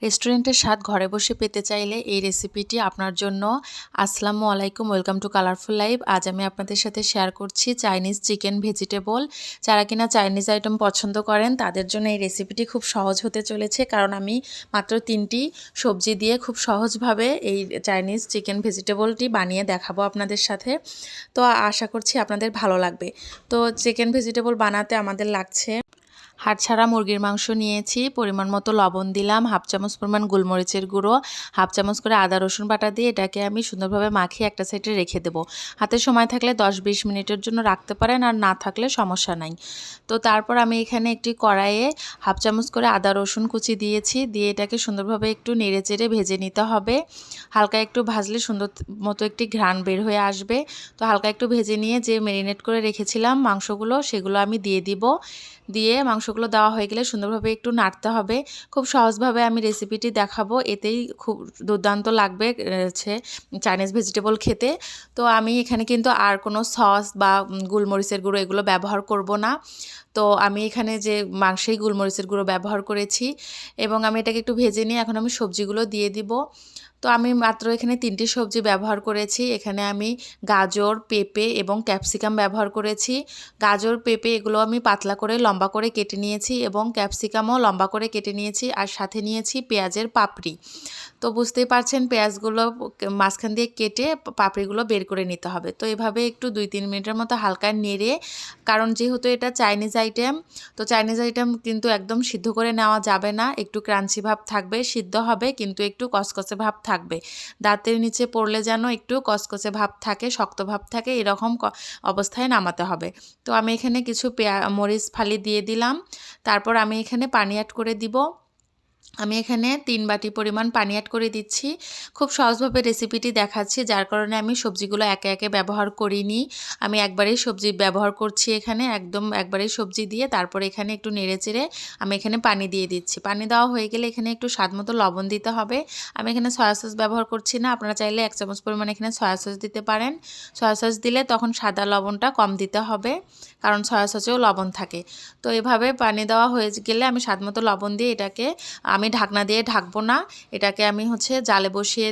রেস্টুরেন্টের স্বাদ ঘরে বসে পেতে চাইলে এই রেসিপিটি আপনার জন্য। আসসালামু আলাইকুম, ওয়েলকাম টু কালারফুল লাইফ। আজ আমি আপনাদের সাথে শেয়ার করছি চাইনিজ চিকেন ভেজিটেবল। যারা কিনা চাইনিজ আইটেম পছন্দ করেন তাদের জন্য এই রেসিপিটি খুব সহজ হতে চলেছে, কারণ আমি মাত্র 3টি সবজি দিয়ে খুব সহজভাবে এই চাইনিজ চিকেন ভেজিটেবলটি বানিয়ে দেখাবো আপনাদের সাথে। তো আশা করছি আপনাদের ভালো লাগবে। তো চিকেন ভেজিটেবল বানাতে আমাদের লাগছে হাড় ছাড়া মুরগির মাংস নিয়েছি, পরিমাণ মতো লবণ দিলাম, হাফ চামচ পরিমাণ গোলমরিচের গুঁড়ো, হাফ চামচ করে আদা রসুন বাটা দিয়ে এটাকে আমি সুন্দরভাবে মাখিয়ে একটা সাইডে রেখে দেবো। হাতে সময় থাকলে 10-20 মিনিটের জন্য রাখতে পারেন, আর না থাকলে সমস্যা নাই। তো তারপর আমি এখানে একটি কড়াইয়ে হাফ চামচ করে আদা রসুন কুচি দিয়েছি, দিয়ে এটাকে সুন্দরভাবে একটু নেড়ে চেড়ে ভেজে নিতে হবে। হালকা একটু ভাজলে সুন্দর মতো একটি ঘ্রাণ বের হয়ে আসবে। তো হালকা একটু ভেজে নিয়ে যে ম্যারিনেট করে রেখেছিলাম মাংসগুলো, সেগুলো আমি দিয়ে দিব। দিয়ে মাংসগুলো দেওয়া হয়ে গেলে সুন্দরভাবে একটু নাড়তে হবে। খুব সহজভাবে আমি রেসিপিটি দেখাবো, এতেই খুব দুর্দান্ত লাগবে চাইনিজ ভেজিটেবল খেতে। তো আমি এখানে কিন্তু আর কোনো সস বা গোলমরিচের গুঁড়ো এগুলো ব্যবহার করব না। তো আমি এখানে যে মাংসেই গোলমরিচের গুঁড়ো ব্যবহার করেছি, এবং আমি এটাকে একটু ভেজে নিয়ে এখন আমি সবজিগুলো দিয়ে দিব। তো আমি মাত্র এখানে 3টি সবজি ব্যবহার করেছি। এখানে আমি গাজর, পেঁপে এবং ক্যাপসিকাম ব্যবহার করেছি। গাজর, পেঁপে এগুলো আমি পাতলা করে লম্বা করে কেটে নিয়েছি, এবং ক্যাপসিকামও লম্বা করে কেটে নিয়েছি, আর সাথে নিয়েছি পেঁয়াজের পাপড়ি। তো বুঝতেই পারছেন পেঁয়াজগুলো মাঝখান দিয়ে কেটে পাপড়িগুলো বের করে নিতে হবে। তো এভাবে একটু 2-3 মিনিটের মতো হালকা নেড়ে, কারণ যেহেতু এটা চাইনিজ আইটেম, তো চাইনিজ আইটেম কিন্তু একদম সিদ্ধ করে নেওয়া যাবে না, একটু ক্রাঞ্চি ভাব থাকবে, সিদ্ধ হবে কিন্তু একটু কসকসে ভাব থাকবে। দাঁতের নিচে পড়লে যেন একটু কসকসে ভাব থাকে, শক্ত ভাব থাকে, এরকম অবস্থায় নামাতে হবে। তো আমি এখানে কিছু মরিচ ফালি দিয়ে দিলাম। তারপর আমি এখানে পানি অ্যাড করে দিব। আমি এখানে 3 বাটি পরিমাণ পানি অ্যাড করে দিচ্ছি। খুব সহজভাবে রেসিপিটি দেখাচ্ছি, যার কারণে আমি সবজিগুলো একে একে ব্যবহার করিনি। আমি একবারেই সবজি ব্যবহার করছি এখানে, একদম একবারেই সবজি দিয়ে তারপরে এখানে একটু নেড়েচেড়ে আমি এখানে পানি দিয়ে দিচ্ছি। পানি দেওয়া হয়ে গেলে এখানে একটু স্বাদমতো লবণ দিতে হবে। আমি এখানে সয়া সস ব্যবহার করছি না, আপনারা চাইলে 1 চামচ পরিমাণ এখানে সয়া সস দিতে পারেন। সয়া সস দিলে তখন সাদা লবণটা কম দিতে হবে, কারণ সয়া সসেও লবণ থাকে। তো এভাবে পানি দেওয়া হয়ে গেলে আমি স্বাদমতো লবণ দিয়ে এটাকে আমি ঢাকনা দিয়ে ঢাকবো না, এটাকে আমি জালে বসিয়ে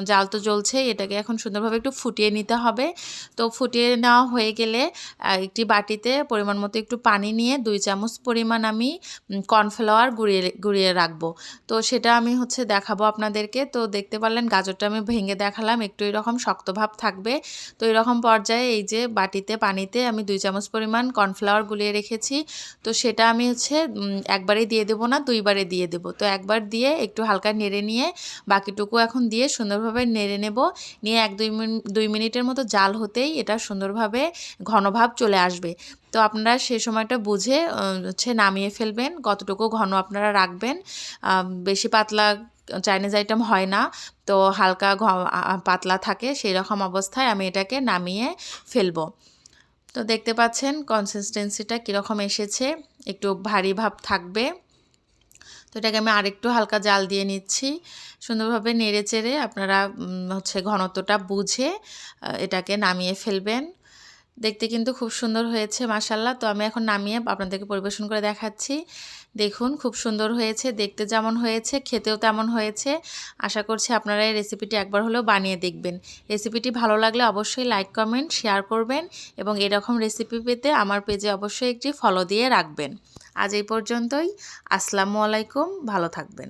জাল তো জ্বলছে, এটাকে এখন সুন্দরভাবে একটু ফুটিয়ে নিতে হবে। তো ফুটিয়ে নেওয়া হয়ে গেলে একটি বাটিতে পরিমাণ মতো একটু পানি নিয়ে 2 চামচ পরিমাণ আমি কর্নফ্লাওয়ার গুঁড়িয়ে রাখবো। তো সেটা আমি দেখাবো আপনাদেরকে। তো দেখতে পারলেন গাজরটা আমি ভেঙে দেখালাম, একটু এরকম শক্ত ভাব থাকবে। তো এরকম পর্যায়ে এই যে বাটিতে পানিতে আমি 2 চামচ পরিমাণ কর্নফ্লাওয়ার গুলিয়ে রেখেছি। তো সেটা আমি একবারেই দিয়ে দেবো না, 2 বারে দিয়ে দেবো। তো একবার দিয়ে একটু হালকা নেড়ে নিয়ে বাকিটুকু এখন দিয়ে সুন্দরভাবে নেড়ে নেব। নিয়ে 1-2 মিনিটের মতো জাল হতেই এটা সুন্দরভাবে ঘনভাব চলে আসবে। তো আপনারা সে সময়টা বুঝে নামিয়ে ফেলবেন, কতটুকু ঘন আপনারা রাখবেন। বেশি পাতলা চাইনিজ আইটেম হয় না, তো হালকা পাতলা থাকে, সেই রকম অবস্থায় আমি এটাকে নামিয়ে ফেলবো। তো দেখতে পাচ্ছেন কনসিস্টেন্সিটা কীরকম এসেছে, একটু ভারী ভাব থাকবে। তো এটাকে আমি আরেকটু হালকা জাল দিয়ে নিচ্ছি। সুন্দরভাবে নেড়ে চেড়ে আপনারা ঘনত্বটা বুঝে এটাকে নামিয়ে ফেলবেন। দেখতে কিন্তু খুব সুন্দর হয়েছে মাশাআল্লাহ। তো আমি এখন নামিয়ে আপনাদেরকে পরিবেশন করে দেখাচ্ছি। দেখুন খুব সুন্দর হয়েছে, দেখতে যেমন হয়েছে খেতেও তেমন হয়েছে। আশা করছি আপনারা এই রেসিপিটি একবার হলেও বানিয়ে দেখবেন। রেসিপিটি ভালো লাগলে অবশ্যই লাইক, কমেন্ট, শেয়ার করবেন, এবং এরকম রেসিপি পেতে আমার পেজে অবশ্যই একটি ফলো দিয়ে রাখবেন। আজ এই পর্যন্তই। আসসালামু আলাইকুম, ভালো থাকবেন।